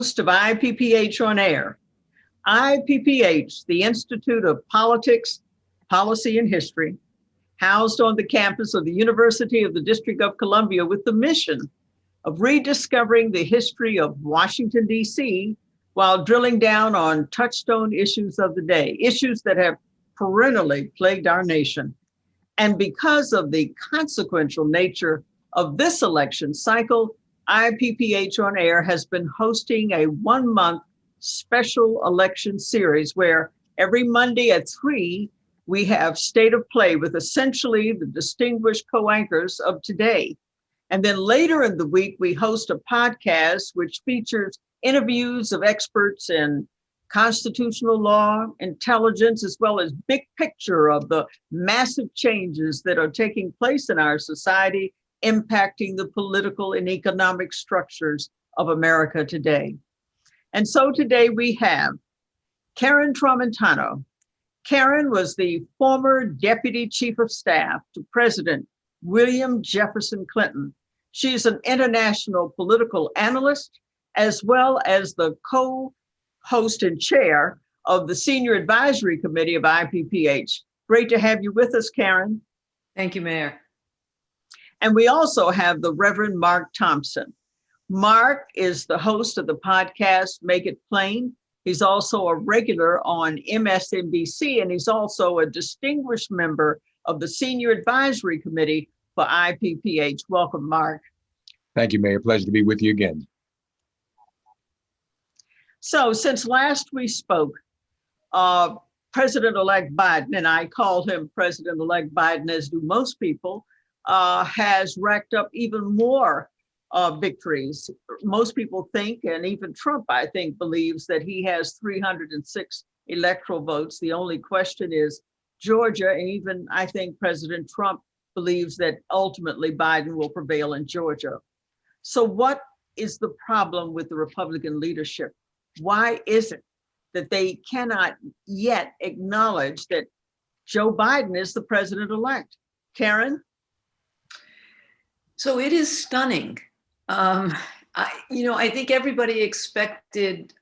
of IPPH on Air. IPPH, the Institute of Politics, Policy, and History, housed on the campus of the University of the District of Columbia with the mission of rediscovering the history of Washington, D.C., while drilling down on touchstone issues of the day, issues that have perennially plagued our nation. And because of the consequential nature of this election cycle, IPPH on Air has been hosting a 1-month special election series where every Monday at 3, we have State of Play with essentially the distinguished co-anchors of today. And then later in the week, we host a podcast which features interviews of experts in constitutional law, intelligence, as well as big picture of the massive changes that are taking place in our society, impacting the political and economic structures of America today. And so today we have Karen Tramontano. Karen was the former Deputy Chief of Staff to President William Jefferson Clinton. She's an international political analyst, as well as the co-host and chair of the Senior Advisory Committee of IPPH. Great to have you with us, Karen. Thank you, Mayor. And we also have the Reverend Mark Thompson. Mark is the host of the podcast, Make It Plain. He's also a regular on MSNBC, and he's also a distinguished member of the Senior Advisory Committee for IPPH. Welcome, Mark. Thank you, Mayor. Pleasure to be with you again. So since last we spoke, President-elect Biden, and I call him President-elect Biden, as do most people, has racked up even more victories. Most people think, and even Trump, I think, believes that he has 306 electoral votes. The only question is Georgia, and even I think President Trump believes that ultimately Biden will prevail in Georgia. So what is the problem with the Republican leadership? Why is it that they cannot yet acknowledge that Joe Biden is the president-elect? Karen? So it is stunning. I think everybody expected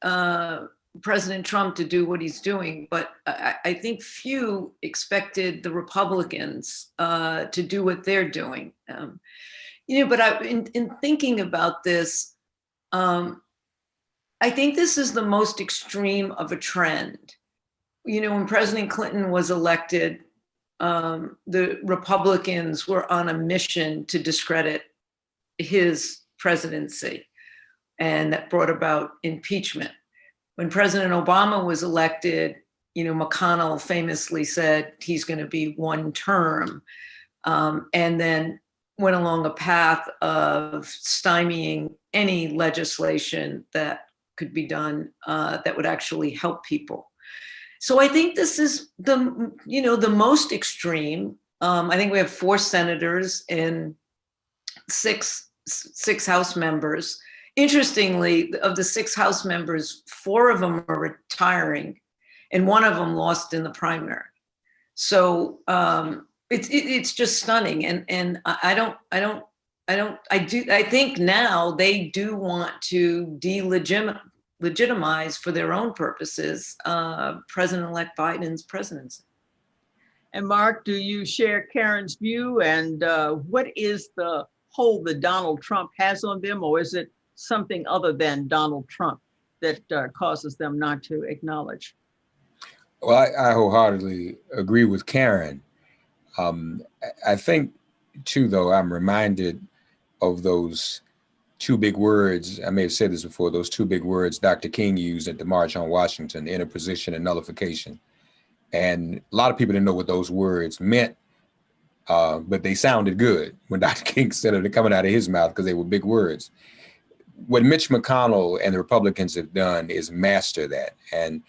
President Trump to do what he's doing, but I think few expected the Republicans to do what they're doing. But in thinking about this, I think this is the most extreme of a trend. When President Clinton was elected, the Republicans were on a mission to discredit his presidency, and that brought about impeachment. When President Obama was elected, McConnell famously said he's going to be one term, and then went along a path of stymieing any legislation that could be done that would actually help people. So I think this is the most extreme. I think we have 4 senators and six House members. Interestingly, of the 6 House members, 4 of them are retiring, and 1 of them lost in the primary. So it's just stunning, and I think now they do want to legitimize for their own purposes President-elect Biden's presidency. And Mark, do you share Karen's view? And what is the hold that Donald Trump has on them, or is it something other than Donald Trump that causes them not to acknowledge? Well, I wholeheartedly agree with Karen. I think, too, though, I'm reminded of those 2 big words. I may have said this before, those 2 big words Dr. King used at the March on Washington, interposition and nullification. And a lot of people didn't know what those words meant, but they sounded good when Dr. King said it coming out of his mouth because they were big words. What Mitch McConnell and the Republicans have done is master that. And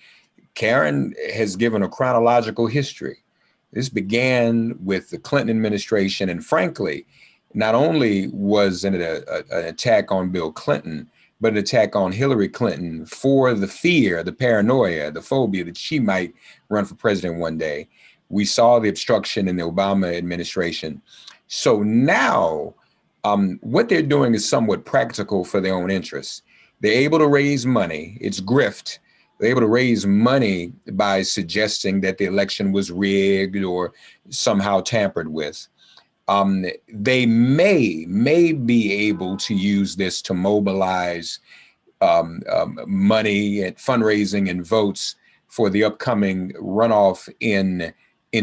Karen has given a chronological history. This began with the Clinton administration, and frankly, not only was it an attack on Bill Clinton, but an attack on Hillary Clinton for the fear, the paranoia, the phobia that she might run for president one day. We saw the obstruction in the Obama administration. So now what they're doing is somewhat practical for their own interests. They're able to raise money. It's grift. They're able to raise money by suggesting that the election was rigged or somehow tampered with. They may be able to use this to mobilize money and fundraising and votes for the upcoming runoff in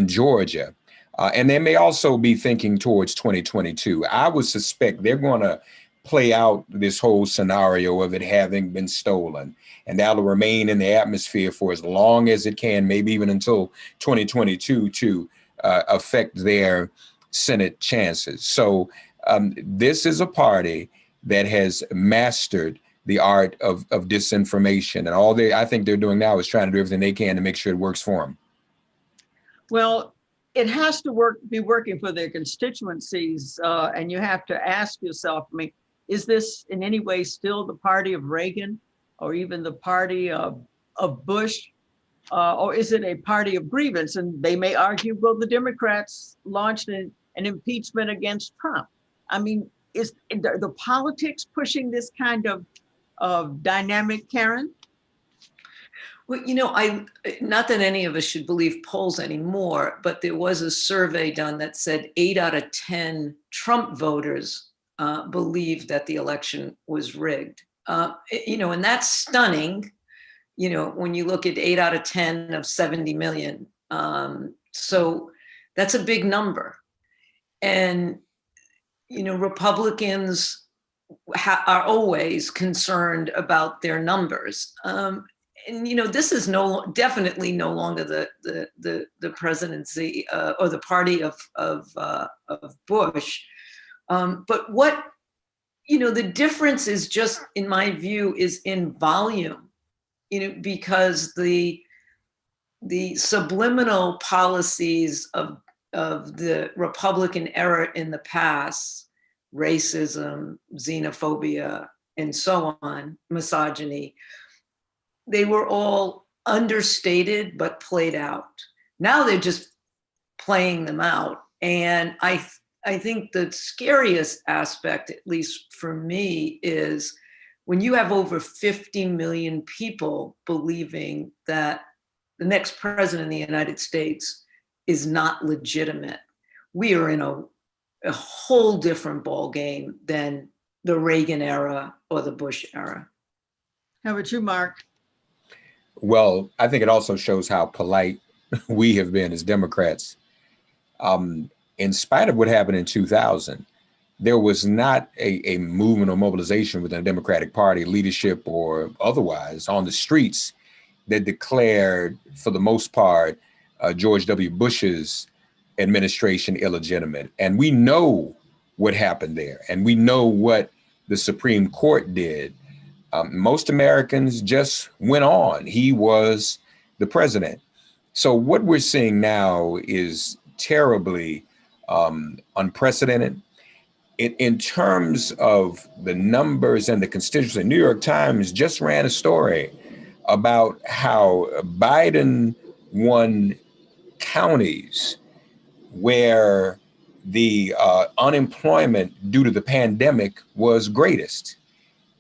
Georgia. And they may also be thinking towards 2022. I would suspect they're going to play out this whole scenario of it having been stolen, and that'll remain in the atmosphere for as long as it can, maybe even until 2022, to affect their Senate chances. So this is a party that has mastered the art of disinformation, and I think they're doing now is trying to do everything they can to make sure it works for them. Well, it has to be working for their constituencies, and you have to ask yourself, I mean, is this in any way still the party of Reagan, or even the party of Bush, or is it a party of grievance? And they may argue, well, the Democrats launched an impeachment against Trump. I mean, is the politics pushing this kind of dynamic, Karen? Well, not that any of us should believe polls anymore, but there was a survey done that said 8 out of 10 Trump voters believed that the election was rigged. And that's stunning, when you look at 8 out of 10 of 70 million. So that's a big number. And, Republicans are always concerned about their numbers. This is definitely no longer the presidency or the party of Bush. But what, the difference is just, in my view, is in volume, because the subliminal policies of the Republican era in the past, racism, xenophobia, and so on, misogyny, they were all understated but played out. Now they're just playing them out. And I think the scariest aspect, at least for me, is when you have over 50 million people believing that the next president of the United States is not legitimate. We are in a whole different ballgame than the Reagan era or the Bush era. How about you, Mark? Well, I think it also shows how polite we have been as Democrats. In spite of what happened in 2000, there was not a movement or mobilization within the Democratic Party, leadership or otherwise, on the streets that declared, for the most part, George W. Bush's administration illegitimate. And we know what happened there, and we know what the Supreme Court did. Most Americans just went on. He was the president. So what we're seeing now is terribly unprecedented. In terms of the numbers and the constituency, New York Times just ran a story about how Biden won counties where the unemployment due to the pandemic was greatest.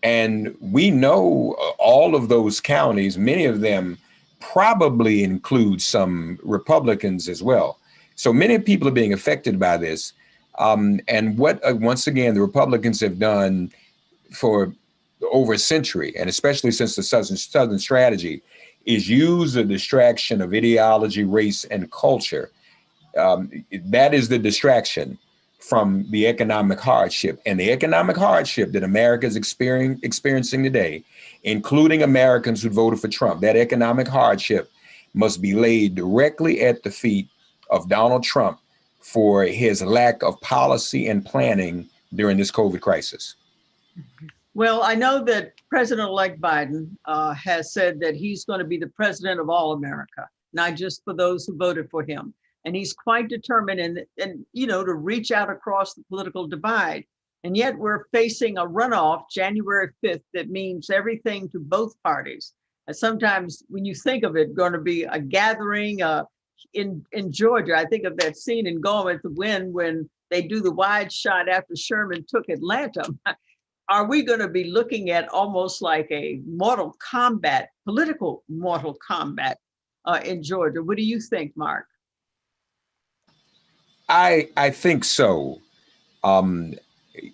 And we know all of those counties, many of them probably include some Republicans as well. So many people are being affected by this. And what, once again, the Republicans have done for over a century, and especially since the Southern strategy, is use the distraction of ideology, race, and culture. That is the distraction from the economic hardship. And the economic hardship that America is experiencing today, including Americans who voted for Trump, that economic hardship must be laid directly at the feet of Donald Trump for his lack of policy and planning during this COVID crisis. Well, I know that President-elect Biden has said that he's going to be the president of all America, not just for those who voted for him. And he's quite determined and to reach out across the political divide. And yet we're facing a runoff January 5th that means everything to both parties. And sometimes when you think of it, going to be a gathering in Georgia. I think of that scene in Gone with the Wind when they do the wide shot after Sherman took Atlanta. are we going to be looking at almost like a mortal combat, political mortal combat in Georgia? What do you think, Mark? I think so.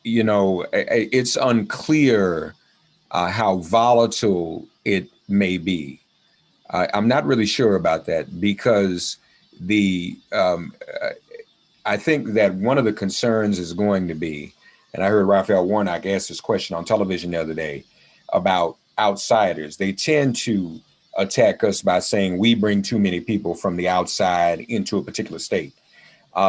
It's unclear how volatile it may be. I'm not really sure about that because I think that one of the concerns is going to be, and I heard Raphael Warnock ask this question on television the other day about outsiders. They tend to attack us by saying we bring too many people from the outside into a particular state.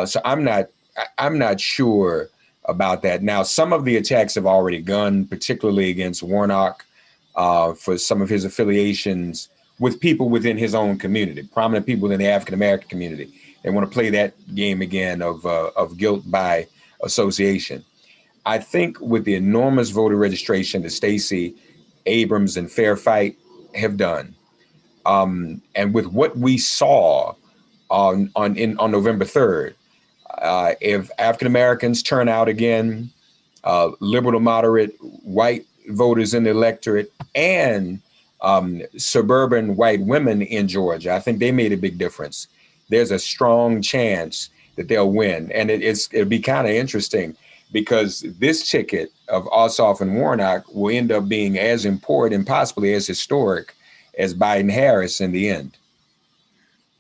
So I'm not sure about that. Now, some of the attacks have already gone, particularly against Warnock for some of his affiliations with people within his own community, prominent people in the African-American community. They want to play that game again of guilt by association. I think with the enormous voter registration that Stacey Abrams and Fair Fight have done, and with what we saw on November 3rd, if African Americans turn out again, liberal to moderate white voters in the electorate, and suburban white women in Georgia, I think they made a big difference. There's a strong chance that they'll win. And it'll be kind of interesting because this ticket of Ossoff and Warnock will end up being as important and possibly as historic as Biden-Harris in the end.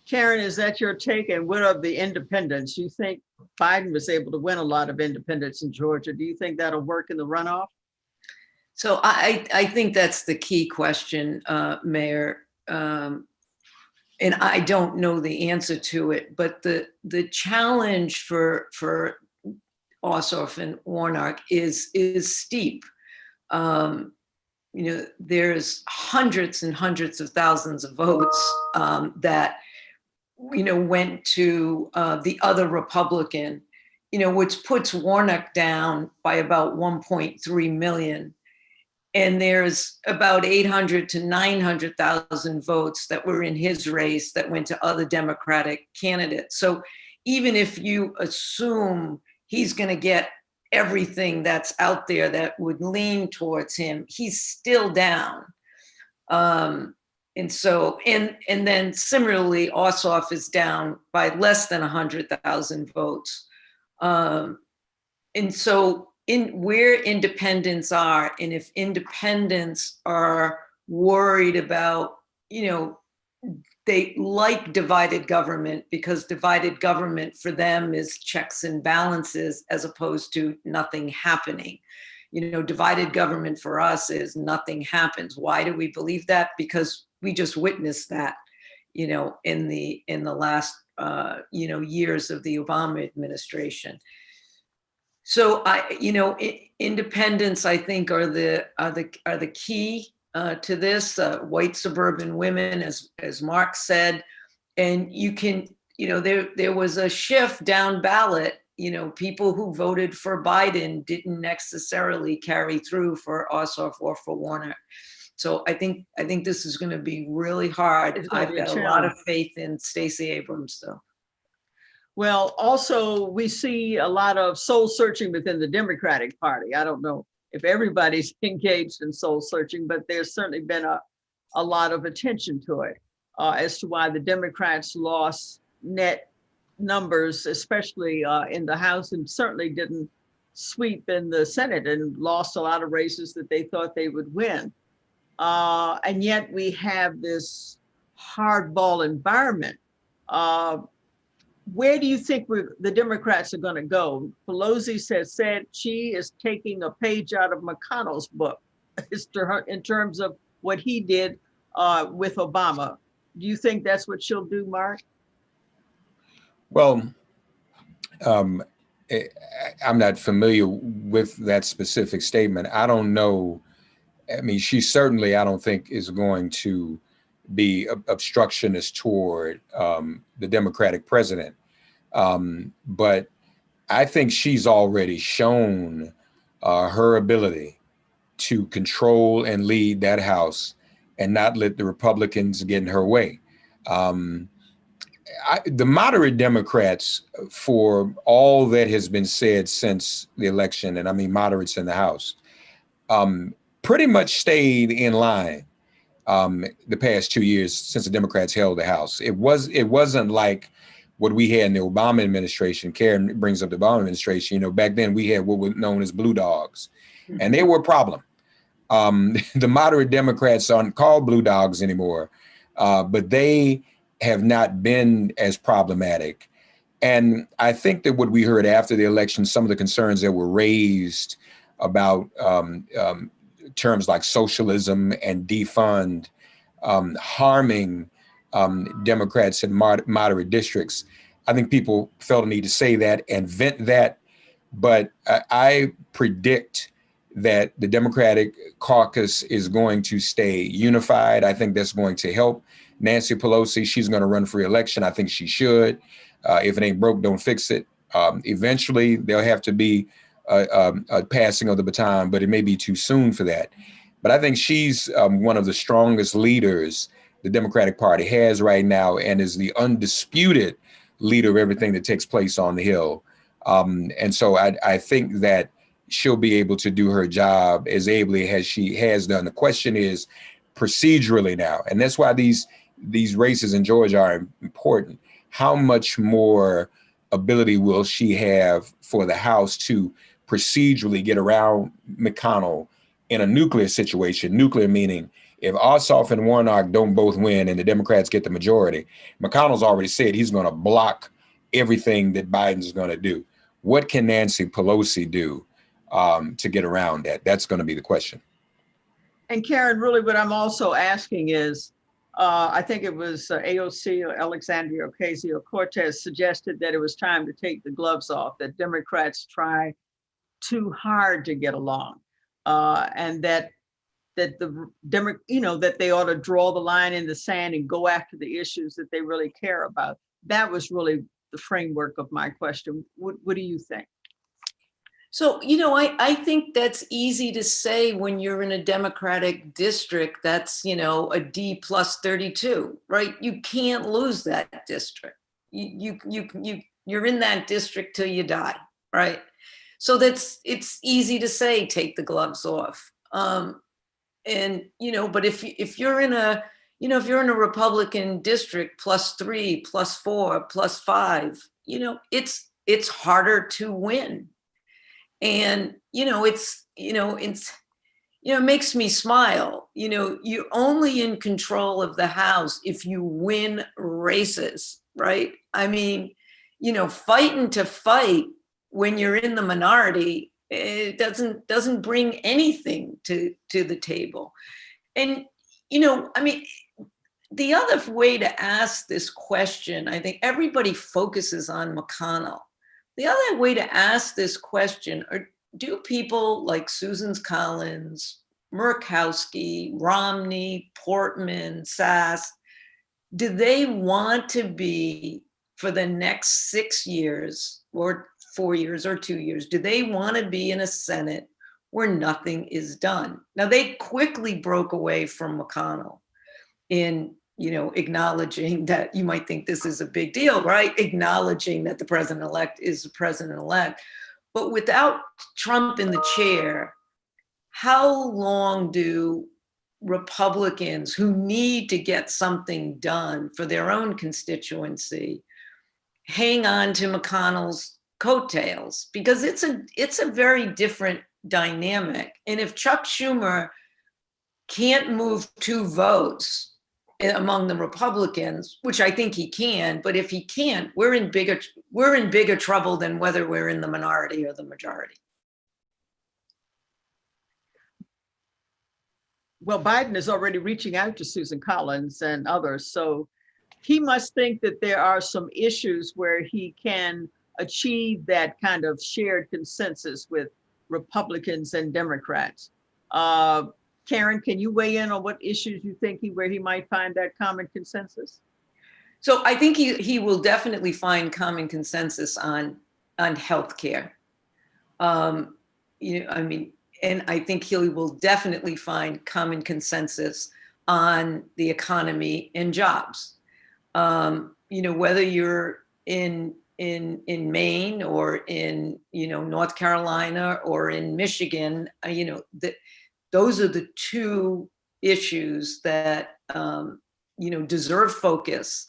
Karen, is that your take? And what of the independents? You think Biden was able to win a lot of independents in Georgia? Do you think that'll work in the runoff? So I think that's the key question, Mayor. And I don't know the answer to it, but the challenge for Ossoff and Warnock is steep. There's hundreds and hundreds of thousands of votes that went to the other Republican, which puts Warnock down by about 1.3 million. And there's about 800 to 900,000 votes that were in his race that went to other Democratic candidates. So even if you assume he's going to get everything that's out there that would lean towards him, he's still down. And then similarly, Ossoff is down by less than 100,000 votes. And so where independents are, and if independents are worried about, they like divided government because divided government for them is checks and balances as opposed to nothing happening. Divided government for us is nothing happens. Why do we believe that? Because we just witnessed that, in the last, years of the Obama administration. So independents, I think, are the key to this. White suburban women, as Mark said, and you can, there was a shift down ballot. People who voted for Biden didn't necessarily carry through for Ossoff or for Warnock. So I think this is going to be really hard. I've got a lot of faith in Stacey Abrams, though. Well, also, we see a lot of soul searching within the Democratic Party. I don't know if everybody's engaged in soul searching, but there's certainly been a lot of attention to it as to why the Democrats lost net numbers, especially in the House, and certainly didn't sweep in the Senate and lost a lot of races that they thought they would win. And yet we have this hardball environment. Where do you think the Democrats are going to go? Pelosi said she is taking a page out of McConnell's book in terms of what he did with Obama. Do you think that's what she'll do, Mark? Well, I'm not familiar with that specific statement. I don't know. I mean, she certainly, I don't think, is going to be obstructionist toward the Democratic president. But I think she's already shown her ability to control and lead that House and not let the Republicans get in her way. The moderate Democrats, for all that has been said since the election, and I mean moderates in the House, pretty much stayed in line the past 2 years since the Democrats held the House. It wasn't like what we had in the Obama administration. Karen brings up the Obama administration. You know, back then we had what were known as blue dogs, and they were a problem. The moderate Democrats aren't called blue dogs anymore, but they have not been as problematic. And I think that what we heard after the election, some of the concerns that were raised about terms like socialism and defund harming Democrats in moderate districts, I think people felt a need to say that and vent that. But I predict that the Democratic caucus is going to stay unified. I think that's going to help Nancy Pelosi. She's going to run for re-election. I think she should. If it ain't broke, don't fix it. Eventually, there'll have to be a passing of the baton, but it may be too soon for that. But I think she's one of the strongest leaders the Democratic Party has right now, and is the undisputed leader of everything that takes place on the Hill. And so I think that she'll be able to do her job as ably as she has done. The question is procedurally now, and that's why these races in Georgia are important. How much more ability will she have for the House to procedurally get around McConnell in a nuclear situation? Nuclear meaning if Ossoff and Warnock don't both win and the Democrats get the majority, McConnell's already said he's going to block everything that Biden's going to do. What can Nancy Pelosi do to get around that? That's going to be the question. And Karen, really what I'm also asking is, I think it was AOC or Alexandria Ocasio-Cortez suggested that it was time to take the gloves off, that Democrats try too hard to get along, and that they ought to draw the line in the sand and go after the issues that they really care about. That was really the framework of my question. What do you think? So, I think that's easy to say when you're in a Democratic district that's, a D plus 32, right? You can't lose that district. You're in that district till you die, right? So it's easy to say, take the gloves off. But if you're in a Republican district +3, +4, +5, it's harder to win. And, it makes me smile. You're only in control of the House if you win races, right? I mean, fighting to fight when you're in the minority, it doesn't bring anything to the table. And, the other way to ask this question, I think everybody focuses on McConnell. The other way to ask this question are, do people like Susan Collins, Murkowski, Romney, Portman, Sass, do they want to be, for the next 6 years or 4 years or 2 years, do they want to be in a Senate where nothing is done? Now, they quickly broke away from McConnell in acknowledging that you might think this is a big deal, right? Acknowledging that the president-elect is the president-elect. But without Trump in the chair, how long do Republicans who need to get something done for their own constituency hang on to McConnell's coattails? Because it's a very different dynamic. And if Chuck Schumer can't move 2 votes among the Republicans, which I think he can, but if he can't, we're in bigger trouble than whether we're in the minority or the majority. Well, Biden is already reaching out to Susan Collins and others, so he must think that there are some issues where he can achieve that kind of shared consensus with Republicans and Democrats. Karen, can you weigh in on what issues you think where he might find that common consensus? So I think he will definitely find common consensus on healthcare. And I think he will definitely find common consensus on the economy and jobs. Whether you're in Maine or in North Carolina or in Michigan, those are the two issues that, deserve focus.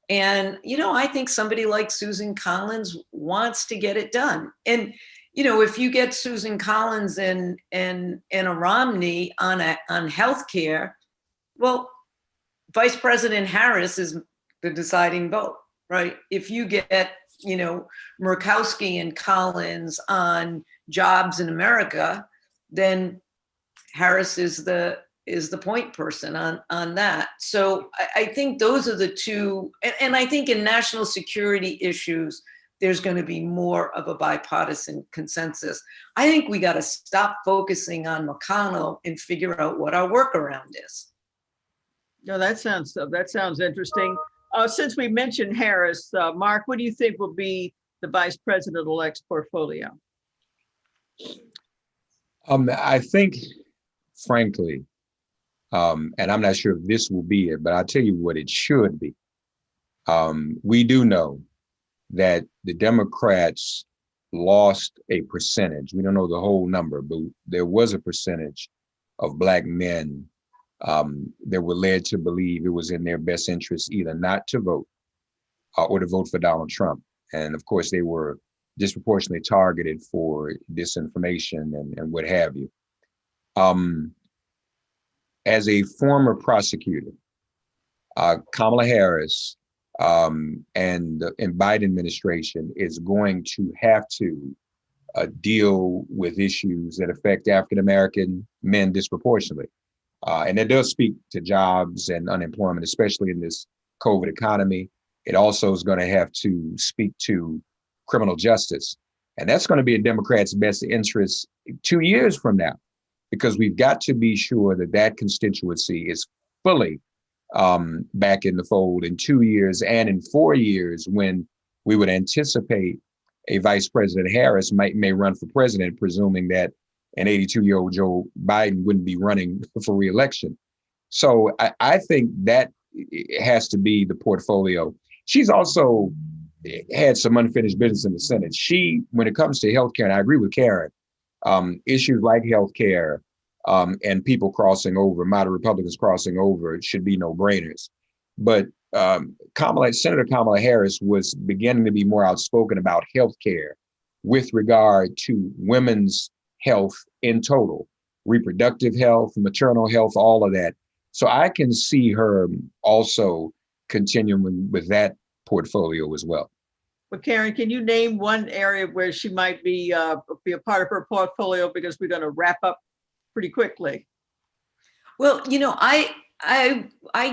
And, I think somebody like Susan Collins wants to get it done. And, if you get Susan Collins and a Romney on healthcare, well, Vice President Harris is the deciding vote, right? If you get, Murkowski and Collins on jobs in America, then Harris is the point person on that. So I think those are the two, and I think in national security issues, there's going to be more of a bipartisan consensus. I think we got to stop focusing on McConnell and figure out what our workaround is. No, that sounds interesting. Since we mentioned Harris, Mark, what do you think will be the Vice President-elect's portfolio? I think, frankly, and I'm not sure if this will be it, but I'll tell you what it should be. We do know that the Democrats lost a percentage. We don't know the whole number, but there was a percentage of Black men that were led to believe it was in their best interest either not to vote or to vote for Donald Trump. And of course, they were disproportionately targeted for disinformation and what have you. As a former prosecutor, Kamala Harris and Biden administration is going to have to deal with issues that affect African-American men disproportionately. And that does speak to jobs and unemployment, especially in this COVID economy. It also is going to have to speak to criminal justice. And that's going to be in Democrats' best interest 2 years from now, because we've got to be sure that that constituency is fully back in the fold in 2 years and in 4 years, when we would anticipate a Vice President Harris may run for president, presuming that an 82-year-old Joe Biden wouldn't be running for re-election. So I think that has to be the portfolio. She's also had some unfinished business in the Senate. When it comes to healthcare, and I agree with Karen, issues like healthcare and people crossing over, moderate Republicans crossing over, should be no-brainers. But Senator Kamala Harris was beginning to be more outspoken about healthcare with regard to women's health in total, reproductive health, maternal health, all of that. So I can see her also continuing with that portfolio as well. But Karen, can you name one area where she might be a part of her portfolio, because we're going to wrap up pretty quickly? Well, I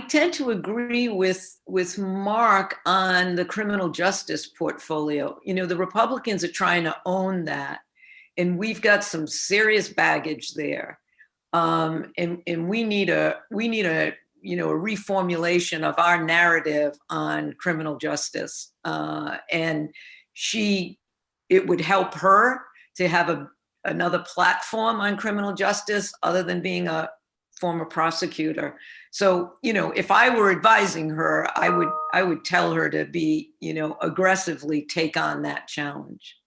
tend to agree with Mark on the criminal justice portfolio. The Republicans are trying to own that, and we've got some serious baggage there, and we need a reformulation of our narrative on criminal justice, and it would help her to have another platform on criminal justice other than being a former prosecutor. So, if I were advising her, I would tell her to be, aggressively take on that challenge.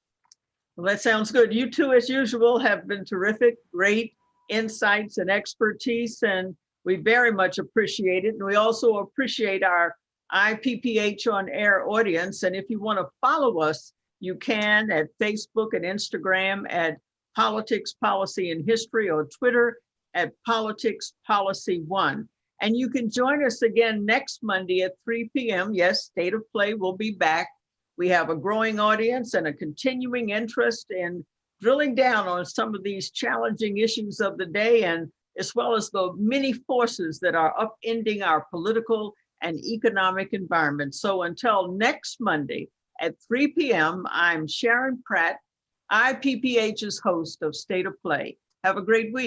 Well, that sounds good. You two, as usual, have been terrific, great insights and expertise, and we very much appreciate it. And we also appreciate our IPPH on Air audience. And if you want to follow us, you can at Facebook and Instagram at Politics, Policy, and History, or Twitter at Politics Policy 1. And you can join us again next Monday at 3 p.m. Yes, State of Play will be back. We have a growing audience and a continuing interest in drilling down on some of these challenging issues of the day, and as well as the many forces that are upending our political and economic environment. So until next Monday at 3 p.m., I'm Sharon Pratt, IPPH's host of State of Play. Have a great week.